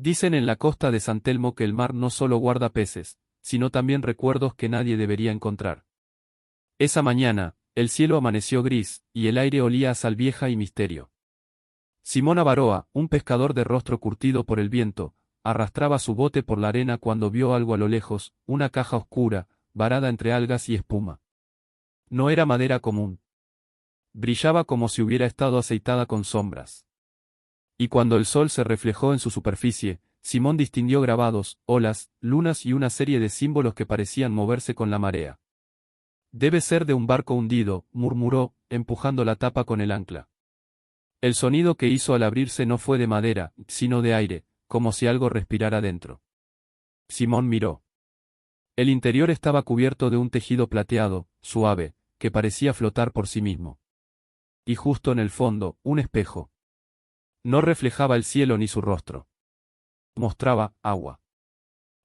Dicen en la costa de San Telmo que el mar no solo guarda peces, sino también recuerdos que nadie debería encontrar. Esa mañana, el cielo amaneció gris, y el aire olía a sal vieja y misterio. Simón Avaroa, un pescador de rostro curtido por el viento, arrastraba su bote por la arena cuando vio algo a lo lejos, una caja oscura, varada entre algas y espuma. No era madera común. Brillaba como si hubiera estado aceitada con sombras. Y cuando el sol se reflejó en su superficie, Simón distinguió grabados, olas, lunas y una serie de símbolos que parecían moverse con la marea. Debe ser de un barco hundido, murmuró, empujando la tapa con el ancla. El sonido que hizo al abrirse no fue de madera, sino de aire, como si algo respirara dentro. Simón miró. El interior estaba cubierto de un tejido plateado, suave, que parecía flotar por sí mismo. Y justo en el fondo, un espejo. No reflejaba el cielo ni su rostro. Mostraba agua.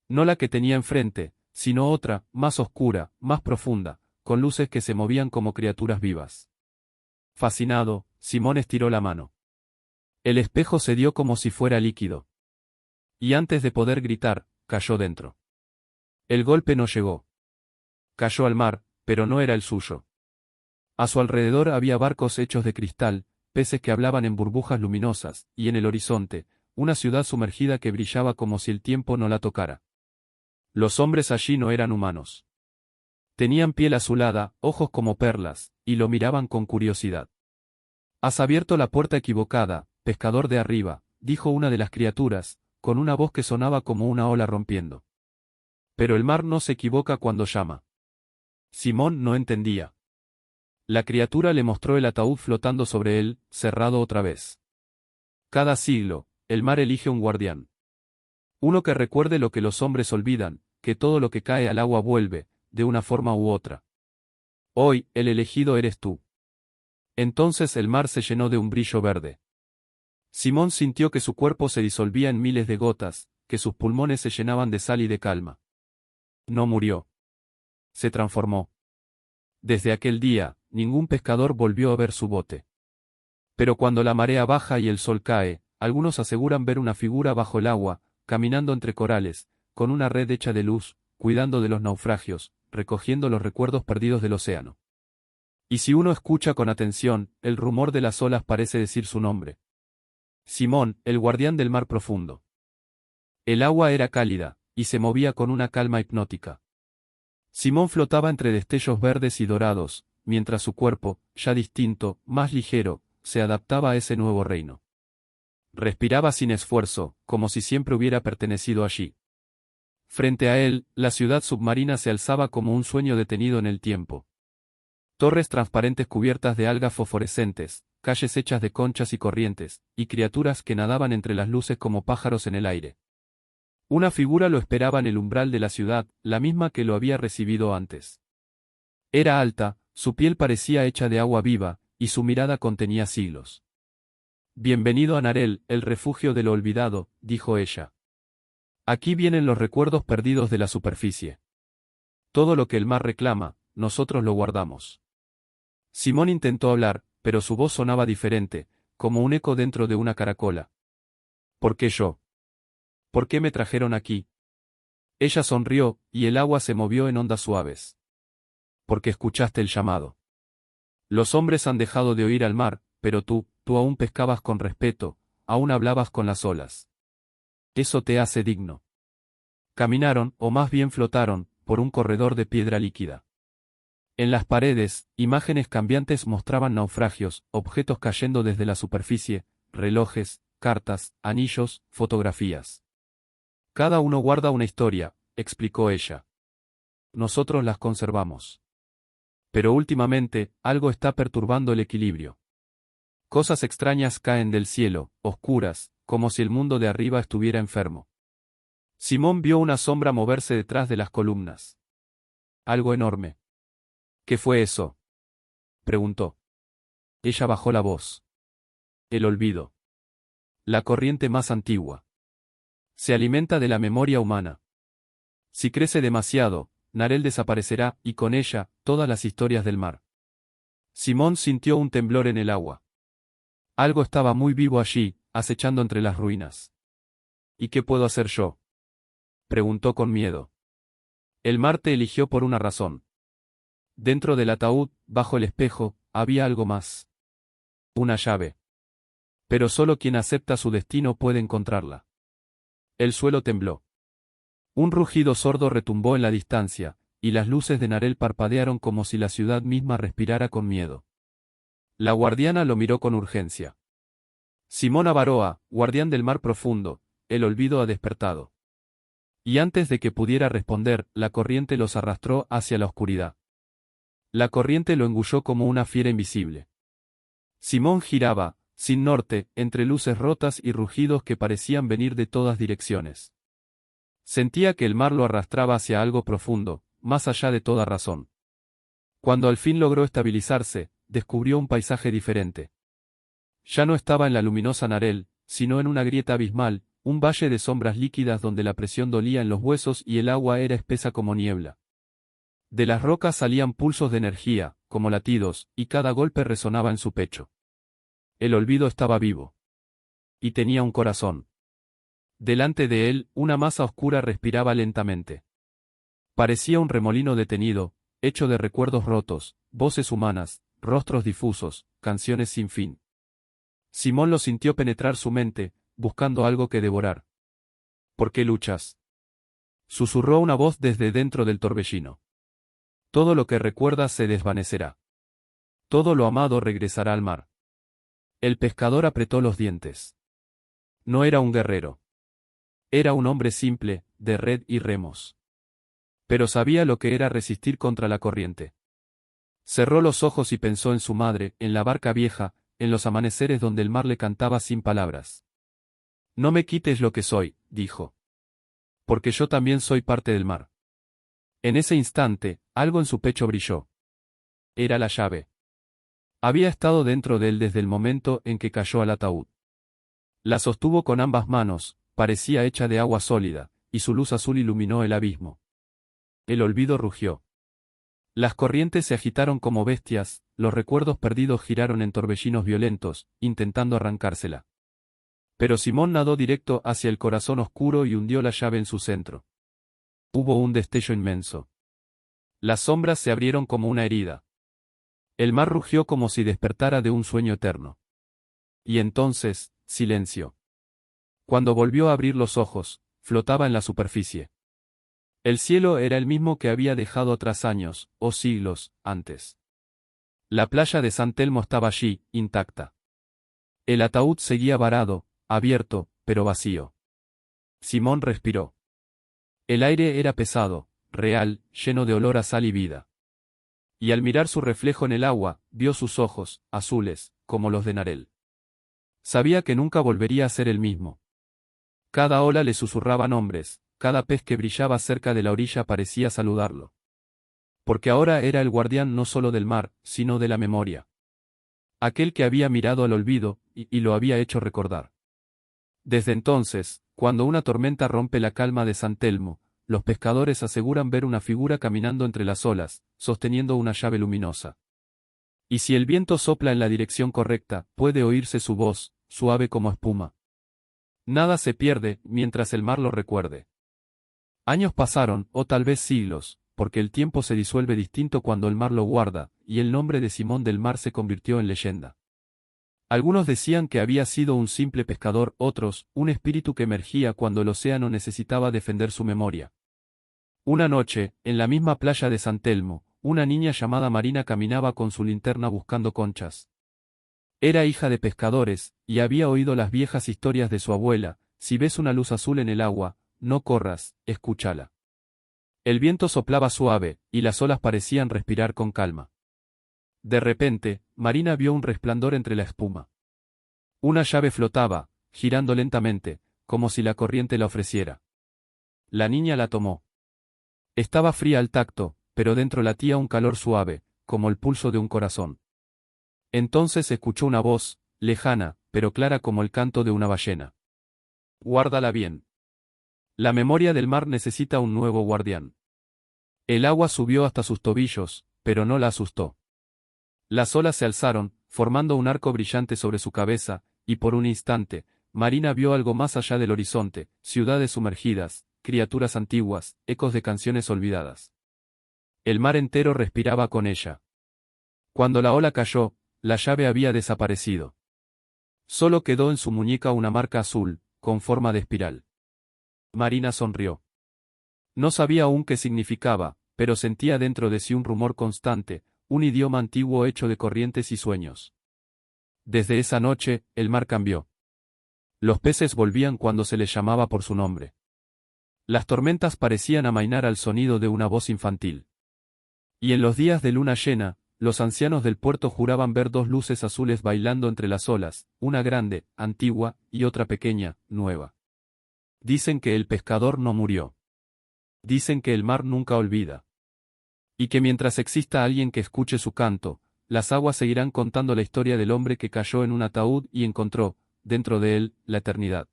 No la que tenía enfrente, sino otra, más oscura, más profunda, con luces que se movían como criaturas vivas. Fascinado, Simón estiró la mano. El espejo cedió como si fuera líquido. Y antes de poder gritar, cayó dentro. El golpe no llegó. Cayó al mar, pero no era el suyo. A su alrededor había barcos hechos de cristal, peces que hablaban en burbujas luminosas, y en el horizonte, una ciudad sumergida que brillaba como si el tiempo no la tocara. Los hombres allí no eran humanos. Tenían piel azulada, ojos como perlas, y lo miraban con curiosidad. «Has abierto la puerta equivocada, pescador de arriba», dijo una de las criaturas, con una voz que sonaba como una ola rompiendo. Pero el mar no se equivoca cuando llama. Simón no entendía. La criatura le mostró el ataúd flotando sobre él, cerrado otra vez. Cada siglo, el mar elige un guardián. Uno que recuerde lo que los hombres olvidan, que todo lo que cae al agua vuelve, de una forma u otra. Hoy, el elegido eres tú. Entonces el mar se llenó de un brillo verde. Simón sintió que su cuerpo se disolvía en miles de gotas, que sus pulmones se llenaban de sal y de calma. No murió. Se transformó. Desde aquel día, ningún pescador volvió a ver su bote. Pero cuando la marea baja y el sol cae, algunos aseguran ver una figura bajo el agua, caminando entre corales, con una red hecha de luz, cuidando de los naufragios, recogiendo los recuerdos perdidos del océano. Y si uno escucha con atención, el rumor de las olas parece decir su nombre. Simón, el guardián del mar profundo. El agua era cálida, y se movía con una calma hipnótica. Simón flotaba entre destellos verdes y dorados, mientras su cuerpo, ya distinto, más ligero, se adaptaba a ese nuevo reino. Respiraba sin esfuerzo, como si siempre hubiera pertenecido allí. Frente a él, la ciudad submarina se alzaba como un sueño detenido en el tiempo. Torres transparentes cubiertas de algas fosforescentes, calles hechas de conchas y corrientes, y criaturas que nadaban entre las luces como pájaros en el aire. Una figura lo esperaba en el umbral de la ciudad, la misma que lo había recibido antes. Era alta, su piel parecía hecha de agua viva, y su mirada contenía siglos. «Bienvenido a Narel, el refugio de lo olvidado», dijo ella. «Aquí vienen los recuerdos perdidos de la superficie. Todo lo que el mar reclama, nosotros lo guardamos». Simón intentó hablar, pero su voz sonaba diferente, como un eco dentro de una caracola. «¿Por qué yo? ¿Por qué me trajeron aquí?» Ella sonrió, y el agua se movió en ondas suaves. «Porque escuchaste el llamado. Los hombres han dejado de oír al mar, pero tú aún pescabas con respeto, aún hablabas con las olas. Eso te hace digno». Caminaron, o más bien flotaron, por un corredor de piedra líquida. En las paredes, imágenes cambiantes mostraban naufragios, objetos cayendo desde la superficie, relojes, cartas, anillos, fotografías. «Cada uno guarda una historia», explicó ella. «Nosotros las conservamos. Pero últimamente, algo está perturbando el equilibrio. Cosas extrañas caen del cielo, oscuras, como si el mundo de arriba estuviera enfermo». Simón vio una sombra moverse detrás de las columnas. Algo enorme. «¿Qué fue eso?», preguntó. Ella bajó la voz. «El olvido. La corriente más antigua. Se alimenta de la memoria humana. Si crece demasiado, Narel desaparecerá, y con ella, todas las historias del mar». Simón sintió un temblor en el agua. Algo estaba muy vivo allí, acechando entre las ruinas. ¿Y qué puedo hacer yo? Preguntó con miedo. El mar te eligió por una razón. Dentro del ataúd, bajo el espejo, había algo más. Una llave. Pero solo quien acepta su destino puede encontrarla. El suelo tembló. Un rugido sordo retumbó en la distancia, y las luces de Narel parpadearon como si la ciudad misma respirara con miedo. La guardiana lo miró con urgencia. Simón Avaroa, guardián del mar profundo, el olvido ha despertado. Y antes de que pudiera responder, la corriente los arrastró hacia la oscuridad. La corriente lo engulló como una fiera invisible. Simón giraba, sin norte, entre luces rotas y rugidos que parecían venir de todas direcciones. Sentía que el mar lo arrastraba hacia algo profundo, más allá de toda razón. Cuando al fin logró estabilizarse, descubrió un paisaje diferente. Ya no estaba en la luminosa Narel, sino en una grieta abismal, un valle de sombras líquidas donde la presión dolía en los huesos y el agua era espesa como niebla. De las rocas salían pulsos de energía, como latidos, y cada golpe resonaba en su pecho. El olvido estaba vivo. Y tenía un corazón. Delante de él, una masa oscura respiraba lentamente. Parecía un remolino detenido, hecho de recuerdos rotos, voces humanas, rostros difusos, canciones sin fin. Simón lo sintió penetrar su mente, buscando algo que devorar. ¿Por qué luchas? Susurró una voz desde dentro del torbellino. Todo lo que recuerdas se desvanecerá. Todo lo amado regresará al mar. El pescador apretó los dientes. No era un guerrero. Era un hombre simple, de red y remos. Pero sabía lo que era resistir contra la corriente. Cerró los ojos y pensó en su madre, en la barca vieja, en los amaneceres donde el mar le cantaba sin palabras. No me quites lo que soy, dijo. Porque yo también soy parte del mar. En ese instante, algo en su pecho brilló. Era la llave. Había estado dentro de él desde el momento en que cayó al ataúd. La sostuvo con ambas manos, parecía hecha de agua sólida, y su luz azul iluminó el abismo. El olvido rugió. Las corrientes se agitaron como bestias, los recuerdos perdidos giraron en torbellinos violentos, intentando arrancársela. Pero Simón nadó directo hacia el corazón oscuro y hundió la llave en su centro. Hubo un destello inmenso. Las sombras se abrieron como una herida. El mar rugió como si despertara de un sueño eterno. Y entonces, silencio. Cuando volvió a abrir los ojos, flotaba en la superficie. El cielo era el mismo que había dejado atrás años, o siglos, antes. La playa de San Telmo estaba allí, intacta. El ataúd seguía varado, abierto, pero vacío. Simón respiró. El aire era pesado, real, lleno de olor a sal y vida. Y al mirar su reflejo en el agua, vio sus ojos, azules, como los de Narel. Sabía que nunca volvería a ser el mismo. Cada ola le susurraba nombres, cada pez que brillaba cerca de la orilla parecía saludarlo. Porque ahora era el guardián no solo del mar, sino de la memoria. Aquel que había mirado al olvido, y lo había hecho recordar. Desde entonces, cuando una tormenta rompe la calma de San Telmo, los pescadores aseguran ver una figura caminando entre las olas, sosteniendo una llave luminosa. Y si el viento sopla en la dirección correcta, puede oírse su voz, suave como espuma. Nada se pierde, mientras el mar lo recuerde. Años pasaron, o tal vez siglos, porque el tiempo se disuelve distinto cuando el mar lo guarda, y el nombre de Simón del Mar se convirtió en leyenda. Algunos decían que había sido un simple pescador, otros, un espíritu que emergía cuando el océano necesitaba defender su memoria. Una noche, en la misma playa de San Telmo, una niña llamada Marina caminaba con su linterna buscando conchas. Era hija de pescadores, y había oído las viejas historias de su abuela: si ves una luz azul en el agua, no corras, escúchala. El viento soplaba suave, y las olas parecían respirar con calma. De repente, Marina vio un resplandor entre la espuma. Una llave flotaba, girando lentamente, como si la corriente la ofreciera. La niña la tomó. Estaba fría al tacto, pero dentro latía un calor suave, como el pulso de un corazón. Entonces escuchó una voz, lejana, pero clara como el canto de una ballena. Guárdala bien. La memoria del mar necesita un nuevo guardián. El agua subió hasta sus tobillos, pero no la asustó. Las olas se alzaron, formando un arco brillante sobre su cabeza, y por un instante, Marina vio algo más allá del horizonte, ciudades sumergidas, criaturas antiguas, ecos de canciones olvidadas. El mar entero respiraba con ella. Cuando la ola cayó, la llave había desaparecido. Solo quedó en su muñeca una marca azul, con forma de espiral. Marina sonrió. No sabía aún qué significaba, pero sentía dentro de sí un rumor constante, un idioma antiguo hecho de corrientes y sueños. Desde esa noche, el mar cambió. Los peces volvían cuando se les llamaba por su nombre. Las tormentas parecían amainar al sonido de una voz infantil. Y en los días de luna llena, los ancianos del puerto juraban ver dos luces azules bailando entre las olas, una grande, antigua, y otra pequeña, nueva. Dicen que el pescador no murió. Dicen que el mar nunca olvida. Y que mientras exista alguien que escuche su canto, las aguas seguirán contando la historia del hombre que cayó en un ataúd y encontró, dentro de él, la eternidad.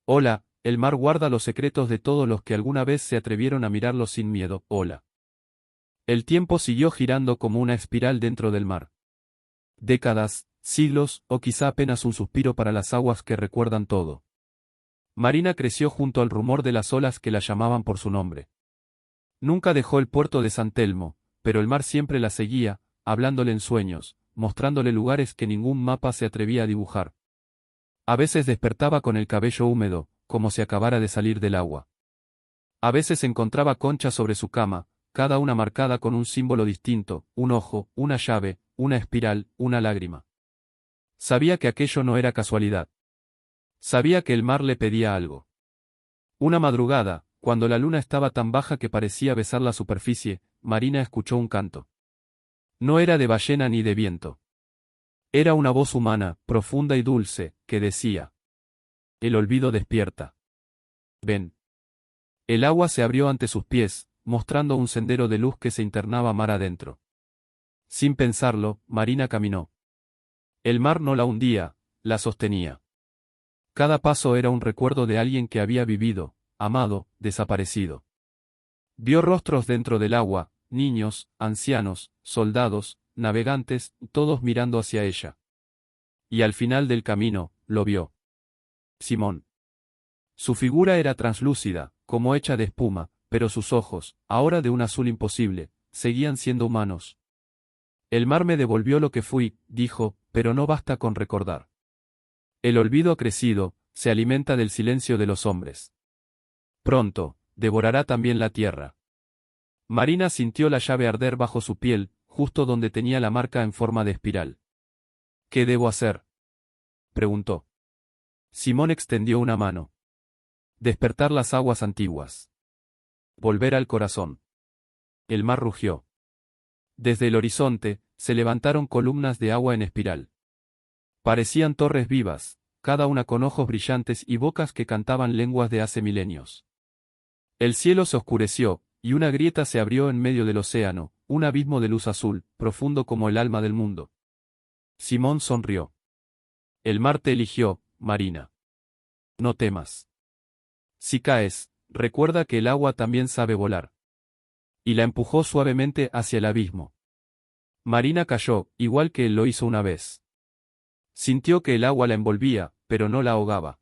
Hola, el mar guarda los secretos de todos los que alguna vez se atrevieron a mirarlo sin miedo. Hola. El tiempo siguió girando como una espiral dentro del mar. Décadas, siglos, o quizá apenas un suspiro para las aguas que recuerdan todo. Marina creció junto al rumor de las olas que la llamaban por su nombre. Nunca dejó el puerto de San Telmo, pero el mar siempre la seguía, hablándole en sueños, mostrándole lugares que ningún mapa se atrevía a dibujar. A veces despertaba con el cabello húmedo, como si acabara de salir del agua. A veces encontraba conchas sobre su cama, cada una marcada con un símbolo distinto, un ojo, una llave, una espiral, una lágrima. Sabía que aquello no era casualidad. Sabía que el mar le pedía algo. Una madrugada, cuando la luna estaba tan baja que parecía besar la superficie, Marina escuchó un canto. No era de ballena ni de viento. Era una voz humana, profunda y dulce, que decía: el olvido despierta. Ven. El agua se abrió ante sus pies, mostrando un sendero de luz que se internaba mar adentro. Sin pensarlo, Marina caminó. El mar no la hundía, la sostenía. Cada paso era un recuerdo de alguien que había vivido, amado, desaparecido. Vio rostros dentro del agua, niños, ancianos, soldados, navegantes, todos mirando hacia ella. Y al final del camino, lo vio. Simón. Su figura era translúcida, como hecha de espuma, pero sus ojos, ahora de un azul imposible, seguían siendo humanos. El mar me devolvió lo que fui, dijo, pero no basta con recordar. El olvido ha crecido, se alimenta del silencio de los hombres. Pronto, devorará también la tierra. Marina sintió la llave arder bajo su piel, justo donde tenía la marca en forma de espiral. ¿Qué debo hacer?, preguntó. Simón extendió una mano. Despertar las aguas antiguas. Volver al corazón. El mar rugió. Desde el horizonte, se levantaron columnas de agua en espiral. Parecían torres vivas, cada una con ojos brillantes y bocas que cantaban lenguas de hace milenios. El cielo se oscureció, y una grieta se abrió en medio del océano, un abismo de luz azul, profundo como el alma del mundo. Simón sonrió. El mar te eligió, Marina. No temas. Si caes, recuerda que el agua también sabe volar. Y la empujó suavemente hacia el abismo. Marina cayó, igual que él lo hizo una vez. Sintió que el agua la envolvía, pero no la ahogaba.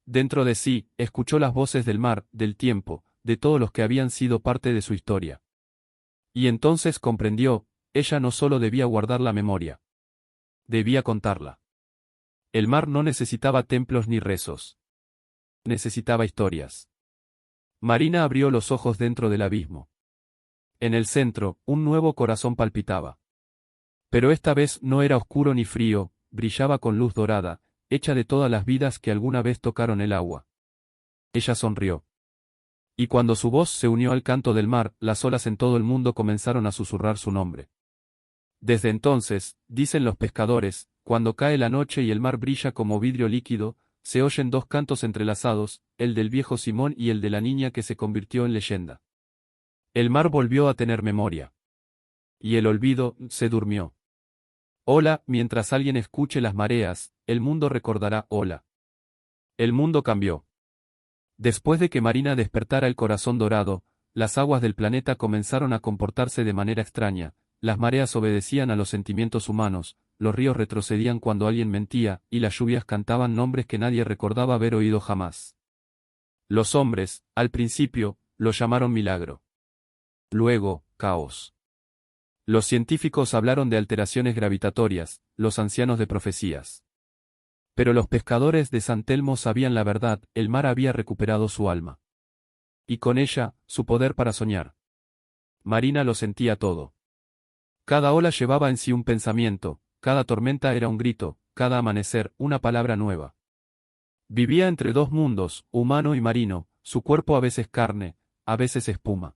Dentro de sí, escuchó las voces del mar, del tiempo, de todos los que habían sido parte de su historia. Y entonces comprendió, ella no solo debía guardar la memoria. Debía contarla. El mar no necesitaba templos ni rezos. Necesitaba historias. Marina abrió los ojos dentro del abismo. En el centro, un nuevo corazón palpitaba. Pero esta vez no era oscuro ni frío, brillaba con luz dorada, hecha de todas las vidas que alguna vez tocaron el agua. Ella sonrió. Y cuando su voz se unió al canto del mar, las olas en todo el mundo comenzaron a susurrar su nombre. Desde entonces, dicen los pescadores, cuando cae la noche y el mar brilla como vidrio líquido, se oyen dos cantos entrelazados, el del viejo Simón y el de la niña que se convirtió en leyenda. El mar volvió a tener memoria. Y el olvido se durmió. Hola, mientras alguien escuche las mareas, el mundo recordará hola. El mundo cambió. Después de que Marina despertara el corazón dorado, las aguas del planeta comenzaron a comportarse de manera extraña, las mareas obedecían a los sentimientos humanos, los ríos retrocedían cuando alguien mentía, y las lluvias cantaban nombres que nadie recordaba haber oído jamás. Los hombres, al principio, lo llamaron milagro. Luego, caos. Los científicos hablaron de alteraciones gravitatorias, los ancianos de profecías. Pero los pescadores de San Telmo sabían la verdad, el mar había recuperado su alma. Y con ella, su poder para soñar. Marina lo sentía todo. Cada ola llevaba en sí un pensamiento, cada tormenta era un grito, cada amanecer, una palabra nueva. Vivía entre dos mundos, humano y marino, su cuerpo a veces carne, a veces espuma.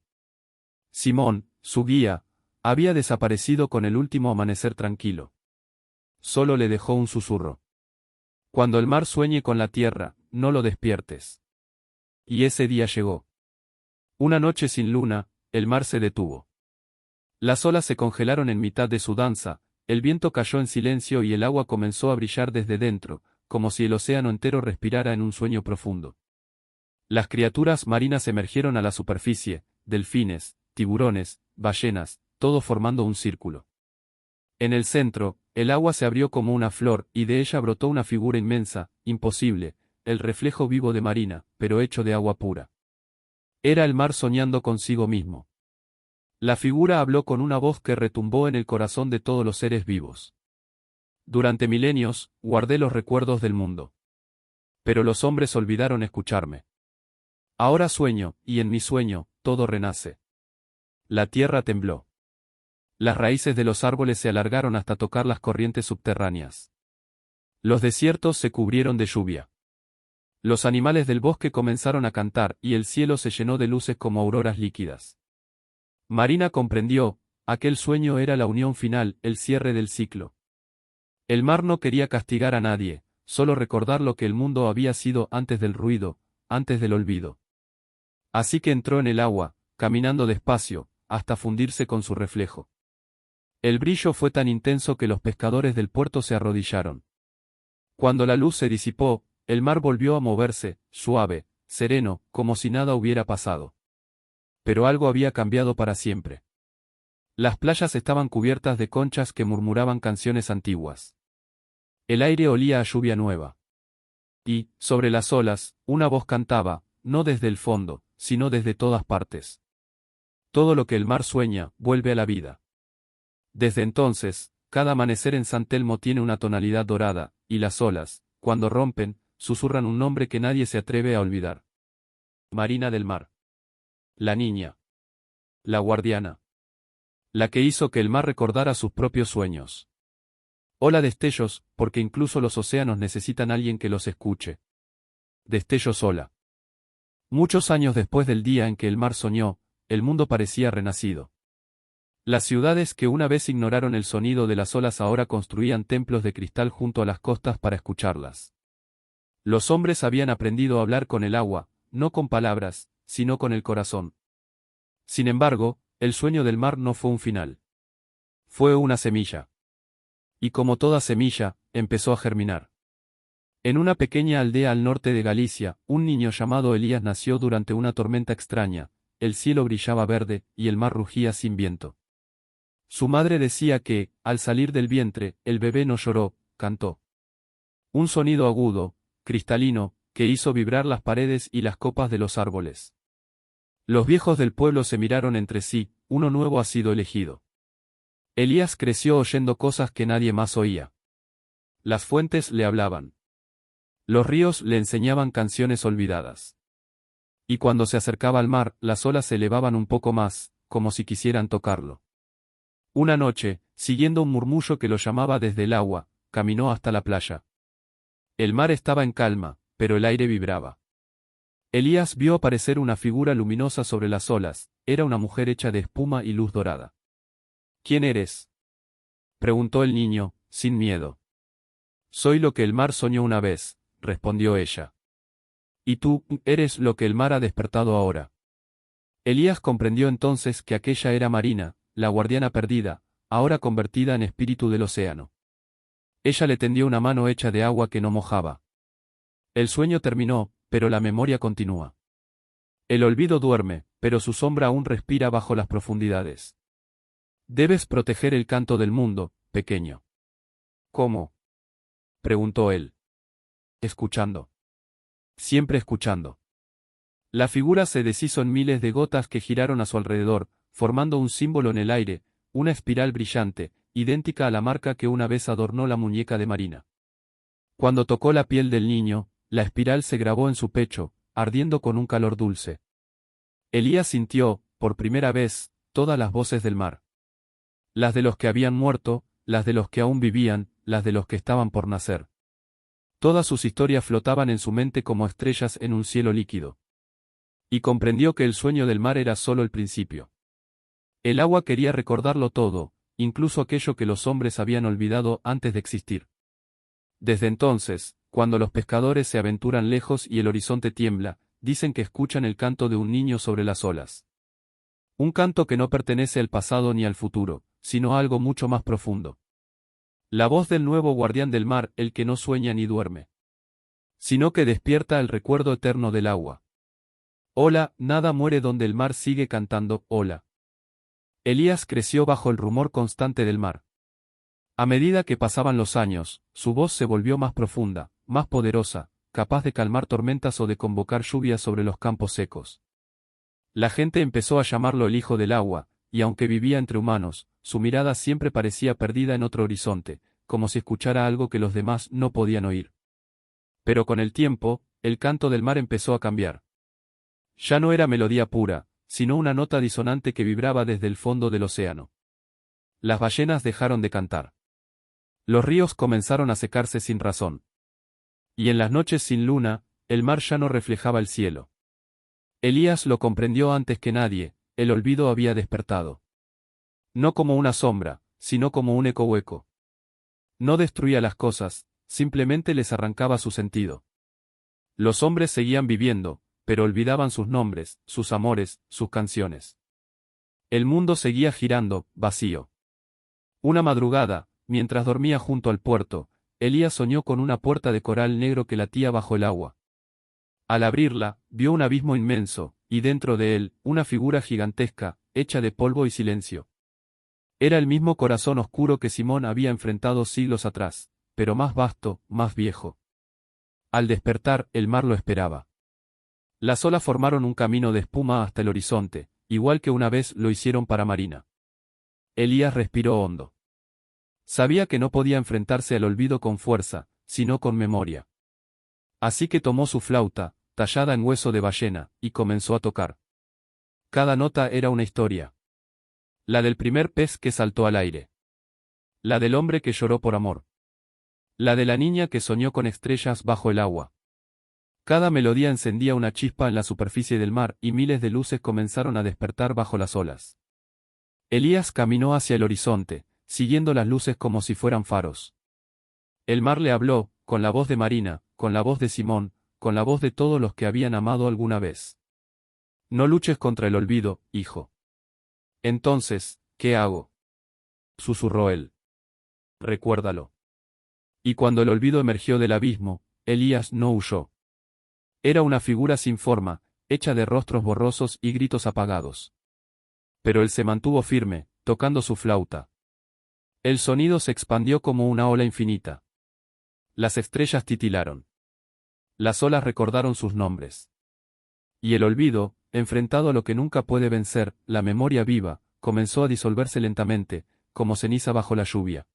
Simón, su guía, había desaparecido con el último amanecer tranquilo. Solo le dejó un susurro. Cuando el mar sueñe con la tierra, no lo despiertes. Y ese día llegó. Una noche sin luna, el mar se detuvo. Las olas se congelaron en mitad de su danza, el viento cayó en silencio y el agua comenzó a brillar desde dentro, como si el océano entero respirara en un sueño profundo. Las criaturas marinas emergieron a la superficie, delfines, tiburones, ballenas, todo formando un círculo. En el centro, el agua se abrió como una flor, y de ella brotó una figura inmensa, imposible, el reflejo vivo de Marina, pero hecho de agua pura. Era el mar soñando consigo mismo. La figura habló con una voz que retumbó en el corazón de todos los seres vivos. Durante milenios, guardé los recuerdos del mundo. Pero los hombres olvidaron escucharme. Ahora sueño, y en mi sueño, todo renace. La tierra tembló. Las raíces de los árboles se alargaron hasta tocar las corrientes subterráneas. Los desiertos se cubrieron de lluvia. Los animales del bosque comenzaron a cantar, y el cielo se llenó de luces como auroras líquidas. Marina comprendió, aquel sueño era la unión final, el cierre del ciclo. El mar no quería castigar a nadie, solo recordar lo que el mundo había sido antes del ruido, antes del olvido. Así que entró en el agua, caminando despacio, hasta fundirse con su reflejo. El brillo fue tan intenso que los pescadores del puerto se arrodillaron. Cuando la luz se disipó, el mar volvió a moverse, suave, sereno, como si nada hubiera pasado. Pero algo había cambiado para siempre. Las playas estaban cubiertas de conchas que murmuraban canciones antiguas. El aire olía a lluvia nueva. Y, sobre las olas, una voz cantaba, no desde el fondo, sino desde todas partes. Todo lo que el mar sueña, vuelve a la vida. Desde entonces, cada amanecer en San Telmo tiene una tonalidad dorada, y las olas, cuando rompen, susurran un nombre que nadie se atreve a olvidar. Marina del mar. La niña. La guardiana. La que hizo que el mar recordara sus propios sueños. Hola destellos, porque incluso los océanos necesitan a alguien que los escuche. Destellos hola. Muchos años después del día en que el mar soñó, el mundo parecía renacido. Las ciudades que una vez ignoraron el sonido de las olas ahora construían templos de cristal junto a las costas para escucharlas. Los hombres habían aprendido a hablar con el agua, no con palabras, sino con el corazón. Sin embargo, el sueño del mar no fue un final. Fue una semilla. Y como toda semilla, empezó a germinar. En una pequeña aldea al norte de Galicia, un niño llamado Elías nació durante una tormenta extraña, el cielo brillaba verde, y el mar rugía sin viento. Su madre decía que, al salir del vientre, el bebé no lloró, cantó. Un sonido agudo, cristalino, que hizo vibrar las paredes y las copas de los árboles. Los viejos del pueblo se miraron entre sí, uno nuevo ha sido elegido. Elías creció oyendo cosas que nadie más oía. Las fuentes le hablaban. Los ríos le enseñaban canciones olvidadas. Y cuando se acercaba al mar, las olas se elevaban un poco más, como si quisieran tocarlo. Una noche, siguiendo un murmullo que lo llamaba desde el agua, caminó hasta la playa. El mar estaba en calma, pero el aire vibraba. Elías vio aparecer una figura luminosa sobre las olas, era una mujer hecha de espuma y luz dorada. ¿Quién eres?, preguntó el niño, sin miedo. Soy lo que el mar soñó una vez, respondió ella. Y tú, eres lo que el mar ha despertado ahora. Elías comprendió entonces que aquella era Marina, la guardiana perdida, ahora convertida en espíritu del océano. Ella le tendió una mano hecha de agua que no mojaba. El sueño terminó, pero la memoria continúa. El olvido duerme, pero su sombra aún respira bajo las profundidades. Debes proteger el canto del mundo, pequeño. ¿Cómo? Preguntó él. Escuchando. Siempre escuchando. La figura se deshizo en miles de gotas que giraron a su alrededor, formando un símbolo en el aire, una espiral brillante, idéntica a la marca que una vez adornó la muñeca de Marina. Cuando tocó la piel del niño, la espiral se grabó en su pecho, ardiendo con un calor dulce. Elías sintió, por primera vez, todas las voces del mar. Las de los que habían muerto, las de los que aún vivían, las de los que estaban por nacer. Todas sus historias flotaban en su mente como estrellas en un cielo líquido. Y comprendió que el sueño del mar era solo el principio. El agua quería recordarlo todo, incluso aquello que los hombres habían olvidado antes de existir. Desde entonces, cuando los pescadores se aventuran lejos y el horizonte tiembla, dicen que escuchan el canto de un niño sobre las olas. Un canto que no pertenece al pasado ni al futuro, sino a algo mucho más profundo. La voz del nuevo guardián del mar, el que no sueña ni duerme, sino que despierta el recuerdo eterno del agua. Hola, nada muere donde el mar sigue cantando, hola. Elías creció bajo el rumor constante del mar. A medida que pasaban los años, su voz se volvió más profunda, más poderosa, capaz de calmar tormentas o de convocar lluvias sobre los campos secos. La gente empezó a llamarlo el hijo del agua, y aunque vivía entre humanos, su mirada siempre parecía perdida en otro horizonte, como si escuchara algo que los demás no podían oír. Pero con el tiempo, el canto del mar empezó a cambiar. Ya no era melodía pura, sino una nota disonante que vibraba desde el fondo del océano. Las ballenas dejaron de cantar. Los ríos comenzaron a secarse sin razón. Y en las noches sin luna, el mar ya no reflejaba el cielo. Elías lo comprendió antes que nadie, el olvido había despertado. No como una sombra, sino como un eco hueco. No destruía las cosas, simplemente les arrancaba su sentido. Los hombres seguían viviendo, pero olvidaban sus nombres, sus amores, sus canciones. El mundo seguía girando, vacío. Una madrugada, mientras dormía junto al puerto, Elías soñó con una puerta de coral negro que latía bajo el agua. Al abrirla, vio un abismo inmenso, y dentro de él, una figura gigantesca, hecha de polvo y silencio. Era el mismo corazón oscuro que Simón había enfrentado siglos atrás, pero más vasto, más viejo. Al despertar, el mar lo esperaba. Las olas formaron un camino de espuma hasta el horizonte, igual que una vez lo hicieron para Marina. Elías respiró hondo. Sabía que no podía enfrentarse al olvido con fuerza, sino con memoria. Así que tomó su flauta, tallada en hueso de ballena, y comenzó a tocar. Cada nota era una historia. La del primer pez que saltó al aire. La del hombre que lloró por amor. La de la niña que soñó con estrellas bajo el agua. Cada melodía encendía una chispa en la superficie del mar y miles de luces comenzaron a despertar bajo las olas. Elías caminó hacia el horizonte, siguiendo las luces como si fueran faros. El mar le habló, con la voz de Marina, con la voz de Simón, con la voz de todos los que habían amado alguna vez. No luches contra el olvido, hijo. Entonces, ¿qué hago? Susurró él. Recuérdalo. Y cuando el olvido emergió del abismo, Elías no huyó. Era una figura sin forma, hecha de rostros borrosos y gritos apagados. Pero él se mantuvo firme, tocando su flauta. El sonido se expandió como una ola infinita. Las estrellas titilaron. Las olas recordaron sus nombres. Y el olvido, enfrentado a lo que nunca puede vencer, la memoria viva, comenzó a disolverse lentamente, como ceniza bajo la lluvia.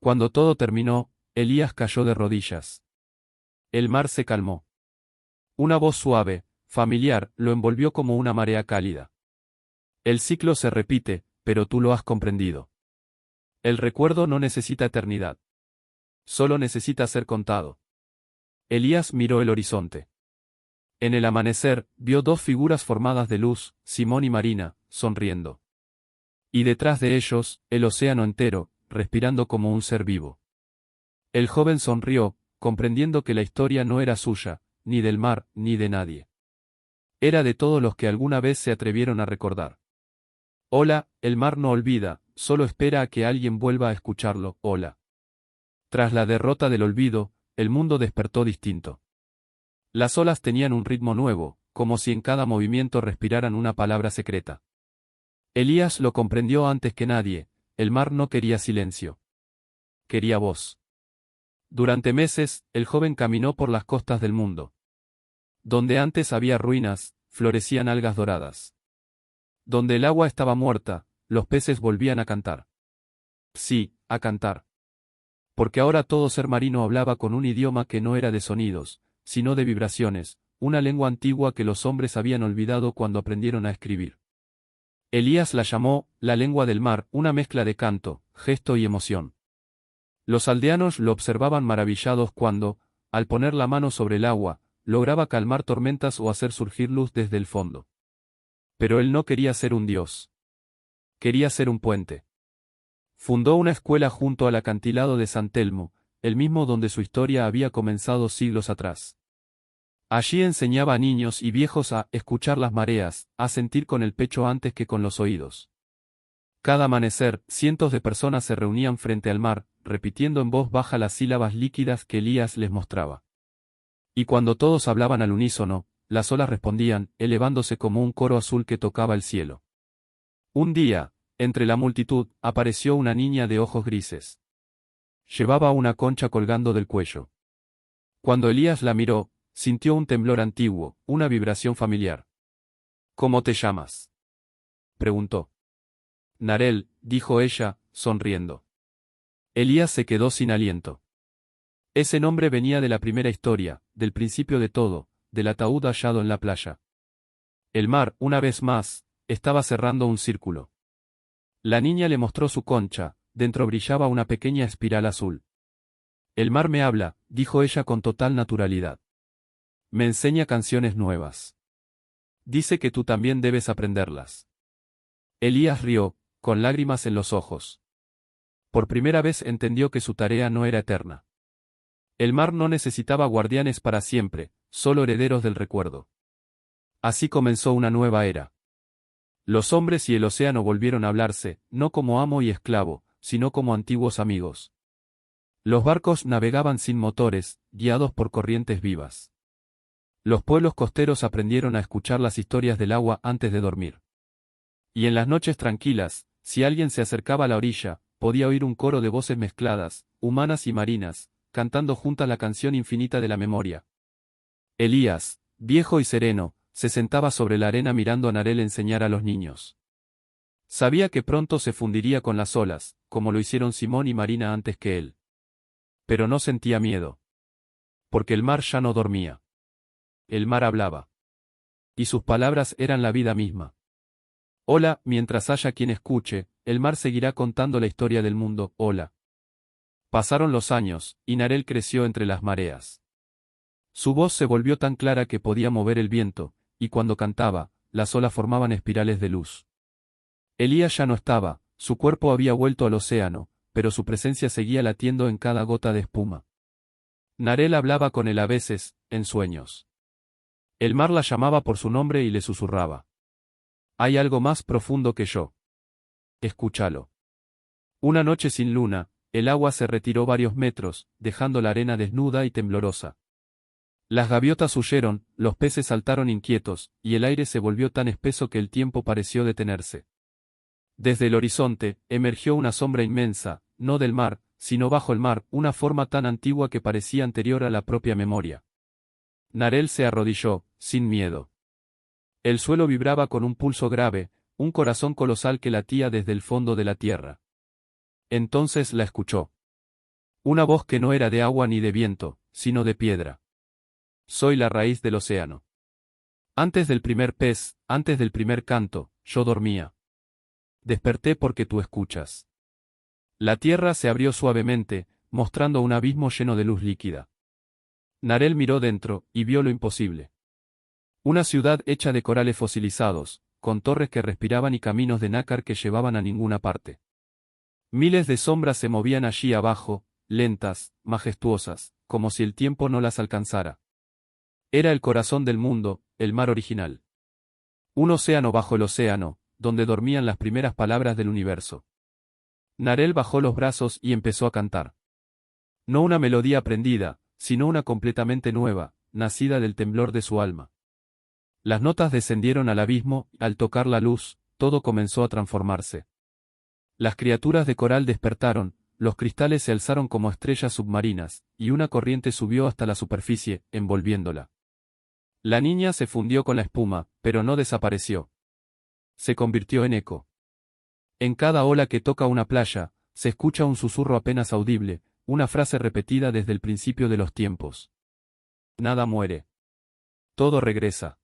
Cuando todo terminó, Elías cayó de rodillas. El mar se calmó. Una voz suave, familiar, lo envolvió como una marea cálida. El ciclo se repite, pero tú lo has comprendido. El recuerdo no necesita eternidad. Solo necesita ser contado. Elías miró el horizonte. En el amanecer, vio dos figuras formadas de luz, Simón y Marina, sonriendo. Y detrás de ellos, el océano entero, respirando como un ser vivo. El joven sonrió, comprendiendo que la historia no era suya, ni del mar, ni de nadie. Era de todos los que alguna vez se atrevieron a recordar. Hola, el mar no olvida, solo espera a que alguien vuelva a escucharlo, hola. Tras la derrota del olvido, el mundo despertó distinto. Las olas tenían un ritmo nuevo, como si en cada movimiento respiraran una palabra secreta. Elías lo comprendió antes que nadie, el mar no quería silencio. quería voz. Durante meses, el joven caminó por las costas del mundo. Donde antes había ruinas, florecían algas doradas. Donde el agua estaba muerta, los peces volvían a cantar. Sí, a cantar. Porque ahora todo ser marino hablaba con un idioma que no era de sonidos, sino de vibraciones, una lengua antigua que los hombres habían olvidado cuando aprendieron a escribir. Elías la llamó, la lengua del mar, una mezcla de canto, gesto y emoción. Los aldeanos lo observaban maravillados cuando, al poner la mano sobre el agua, lograba calmar tormentas o hacer surgir luz desde el fondo. Pero él no quería ser un dios. Quería ser un puente. Fundó una escuela junto al acantilado de San Telmo, el mismo donde su historia había comenzado siglos atrás. Allí enseñaba a niños y viejos a escuchar las mareas, a sentir con el pecho antes que con los oídos. Cada amanecer, cientos de personas se reunían frente al mar, repitiendo en voz baja las sílabas líquidas que Elías les mostraba. Y cuando todos hablaban al unísono, las olas respondían, elevándose como un coro azul que tocaba el cielo. Un día, entre la multitud, apareció una niña de ojos grises. Llevaba una concha colgando del cuello. Cuando Elías la miró, sintió un temblor antiguo, una vibración familiar. ¿Cómo te llamas?, preguntó. Narel, dijo ella, sonriendo. Elías se quedó sin aliento. Ese nombre venía de la primera historia, del principio de todo, del ataúd hallado en la playa. El mar, una vez más, estaba cerrando un círculo. La niña le mostró su concha, dentro brillaba una pequeña espiral azul. El mar me habla, dijo ella con total naturalidad. Me enseña canciones nuevas. Dice que tú también debes aprenderlas. Elías rió, con lágrimas en los ojos. Por primera vez entendió que su tarea no era eterna. El mar no necesitaba guardianes para siempre, solo herederos del recuerdo. Así comenzó una nueva era. Los hombres y el océano volvieron a hablarse, no como amo y esclavo, sino como antiguos amigos. Los barcos navegaban sin motores, guiados por corrientes vivas. Los pueblos costeros aprendieron a escuchar las historias del agua antes de dormir. Y en las noches tranquilas, si alguien se acercaba a la orilla, podía oír un coro de voces mezcladas, humanas y marinas, cantando juntas la canción infinita de la memoria. Elías, viejo y sereno, se sentaba sobre la arena mirando a Narel enseñar a los niños. Sabía que pronto se fundiría con las olas, como lo hicieron Simón y Marina antes que él. Pero no sentía miedo. Porque el mar ya no dormía. El mar hablaba. Y sus palabras eran la vida misma. Hola, mientras haya quien escuche, el mar seguirá contando la historia del mundo, hola. Pasaron los años, y Narel creció entre las mareas. Su voz se volvió tan clara que podía mover el viento, y cuando cantaba, las olas formaban espirales de luz. Elías ya no estaba, su cuerpo había vuelto al océano, pero su presencia seguía latiendo en cada gota de espuma. Narel hablaba con él a veces, en sueños. El mar la llamaba por su nombre y le susurraba. Hay algo más profundo que yo. Escúchalo. Una noche sin luna, el agua se retiró varios metros, dejando la arena desnuda y temblorosa. Las gaviotas huyeron, los peces saltaron inquietos, y el aire se volvió tan espeso que el tiempo pareció detenerse. Desde el horizonte, emergió una sombra inmensa, no del mar, sino bajo el mar, una forma tan antigua que parecía anterior a la propia memoria. Narel se arrodilló, sin miedo. El suelo vibraba con un pulso grave, un corazón colosal que latía desde el fondo de la tierra. Entonces la escuchó. Una voz que no era de agua ni de viento, sino de piedra. Soy la raíz del océano. Antes del primer pez, antes del primer canto, yo dormía. Desperté porque tú escuchas. La tierra se abrió suavemente, mostrando un abismo lleno de luz líquida. Narel miró dentro, y vio lo imposible. Una ciudad hecha de corales fosilizados, con torres que respiraban y caminos de nácar que llevaban a ninguna parte. Miles de sombras se movían allí abajo, lentas, majestuosas, como si el tiempo no las alcanzara. Era el corazón del mundo, el mar original. Un océano bajo el océano, donde dormían las primeras palabras del universo. Narel bajó los brazos y empezó a cantar. No una melodía aprendida, sino una completamente nueva, nacida del temblor de su alma. Las notas descendieron al abismo, al tocar la luz, todo comenzó a transformarse. Las criaturas de coral despertaron, los cristales se alzaron como estrellas submarinas, y una corriente subió hasta la superficie, envolviéndola. La niña se fundió con la espuma, pero no desapareció. Se convirtió en eco. En cada ola que toca una playa, se escucha un susurro apenas audible, una frase repetida desde el principio de los tiempos. Nada muere. Todo regresa.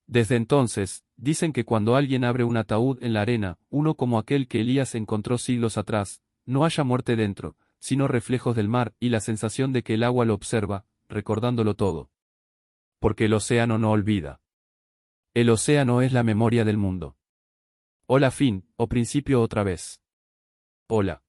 Desde entonces, dicen que cuando alguien abre un ataúd en la arena, uno como aquel que Elías encontró siglos atrás, no haya muerte dentro, sino reflejos del mar y la sensación de que el agua lo observa, recordándolo todo. Porque el océano no olvida. El océano es la memoria del mundo. Hola fin, o principio otra vez. Hola.